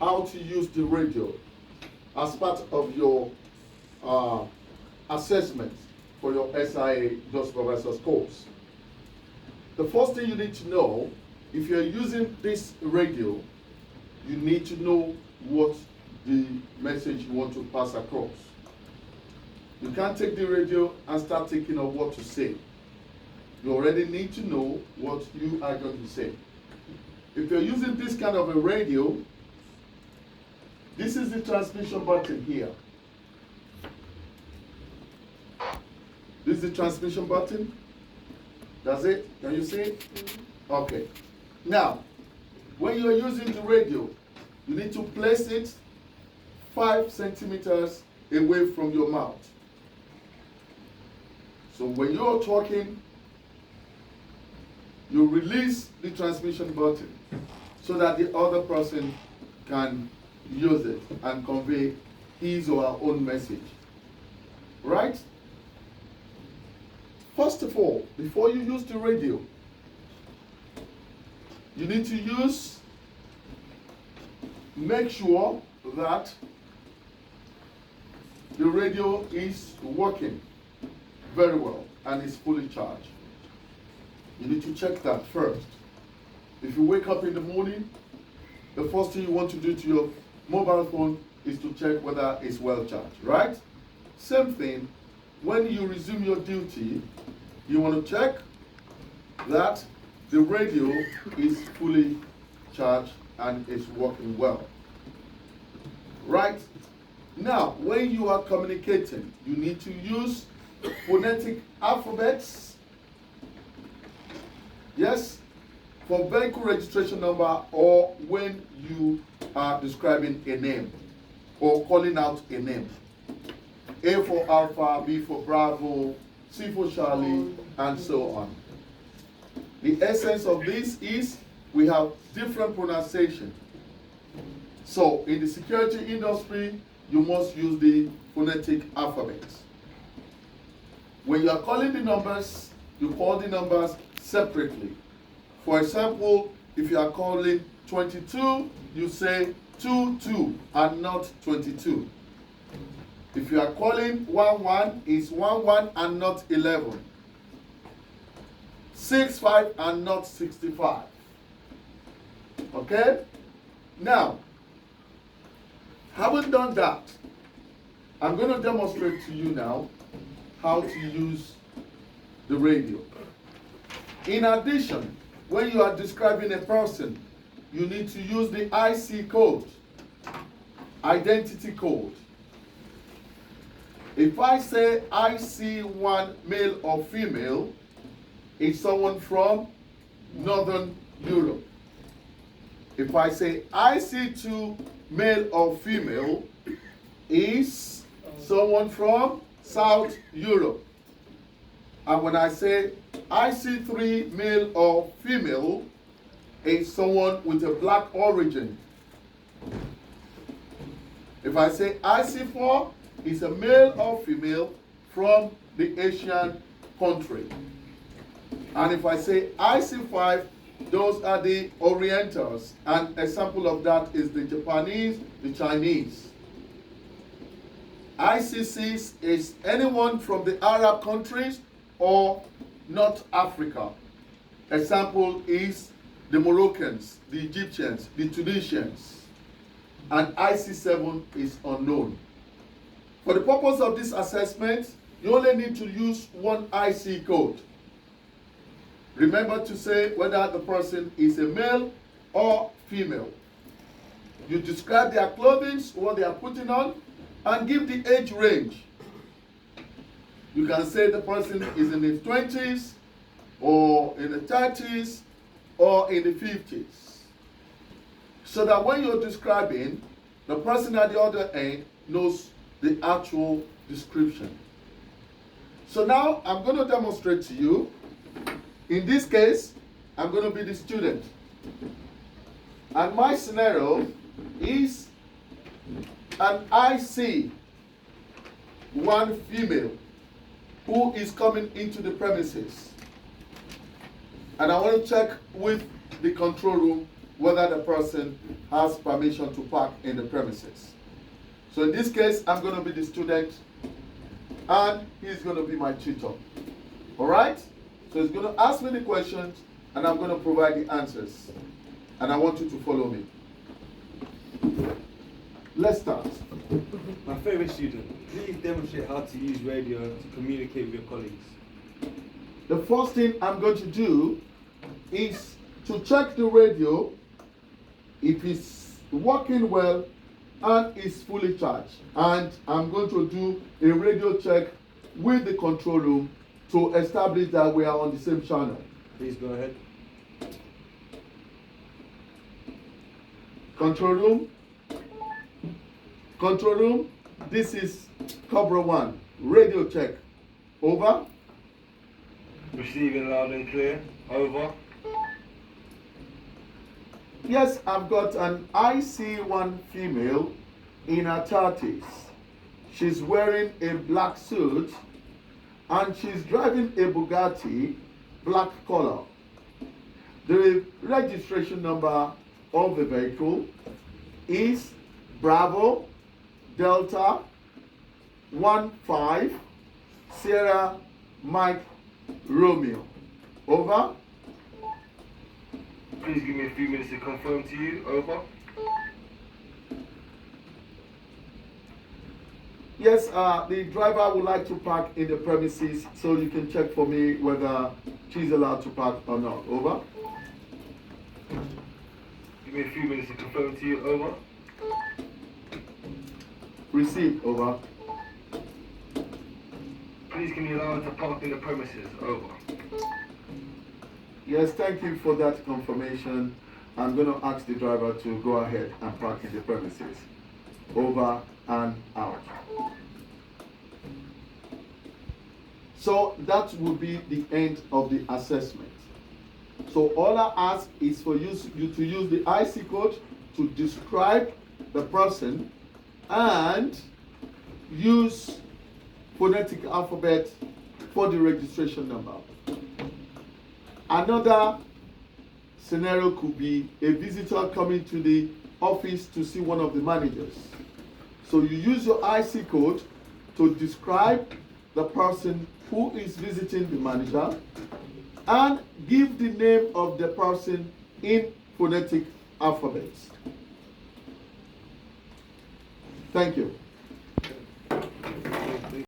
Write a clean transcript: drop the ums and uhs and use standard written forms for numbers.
how to use the radio as part of your assessment for your SIA Just Professors course. The first thing you need to know, if you're using this radio, you need to know what the message you want to pass across. You can't take the radio and start thinking of what to say. You already need to know what you are going to say. If you're using this kind of a radio, this is the transmission button here. This is the transmission button. That's it. Can you see it? Okay. Now, when you're using the radio, you need to place it 5 centimeters away from your mouth. So when you're talking, you release the transmission button so that the other person can use it and convey his or her own message. Right? First of all, before you use the radio, you need to make sure that the radio is working very well and is fully charged. You need to check that first. If you wake up in the morning, the first thing you want to do to your mobile phone is to check whether it's well charged, right? Same thing, when you resume your duty, you want to check that the radio is fully charged and is working well. Right? Now, when you are communicating, you need to use phonetic alphabets. Yes? For vehicle registration number or when you are describing a name or calling out a name. A for Alpha, B for Bravo, C for Charlie, and so on. The essence of this is we have different pronunciation. So in the security industry, you must use the phonetic alphabet. When you are calling the numbers, you call the numbers separately. For example, if you are calling 22, you say 22 and not 22. If you are calling 11, it's 11 and not 11. 65 and not 65. Okay? Now, having done that, I'm going to demonstrate to you now how to use the radio. In addition, when you are describing a person, you need to use the IC code, identity code. If I say IC1 male or female, it's someone from Northern Europe. If I say IC2 male or female, is someone from South Europe. And when I say IC3 male or female, is someone with a black origin. If I say IC4, is a male or female from the Asian country. And if I say IC5, those are the Orientals. And a sample of that is the Japanese, the Chinese. IC6 is anyone from the Arab countries or North Africa. Example is the Moroccans, the Egyptians, the Tunisians. And IC7 is unknown. For the purpose of this assessment, you only need to use one IC code. Remember to say whether the person is a male or female. You describe their clothing, what they are putting on, and give the age range. You can say the person is in his 20s, or in the 30s, or in the 50s. So that when you're describing, the person at the other end knows the actual description. So now I'm going to demonstrate to you. In this case, I'm going to be the student. And my scenario is an IC, one female, who is coming into the premises. And I want to check with the control room whether the person has permission to park in the premises. So in this case, I'm going to be the student and he's going to be my tutor. All right? So he's going to ask me the questions and I'm going to provide the answers. And I want you to follow me. Let's start. My favorite student, please demonstrate how to use radio to communicate with your colleagues. The first thing I'm going to do is to check the radio if it's working well and is fully charged. And I'm going to do a radio check with the control room to establish that we are on the same channel. Please go ahead. Control room. Control room. This is Cobra 1. Radio check. Over. Receiving loud and clear. Over. Yes, I've got an IC1 female in her 30s. She's wearing a black suit and she's driving a Bugatti black color. The registration number of the vehicle is Bravo Delta 15 Sierra Mike Romeo. Over. Please give me a few minutes to confirm to you. Over. Yes, the driver would like to park in the premises, so you can check for me whether she's allowed to park or not. Over. Give me a few minutes to confirm to you. Over. Receive. Over. Please can you allow her to park in the premises? Over. Yes, thank you for that confirmation. I'm going to ask the driver to go ahead and park in the premises. Over and out. So that will be the end of the assessment. So all I ask is for you to use the IC code to describe the person and use phonetic alphabet for the registration number. Another scenario could be a visitor coming to the office to see one of the managers. So you use your IC code to describe the person who is visiting the manager and give the name of the person in phonetic alphabets. Thank you.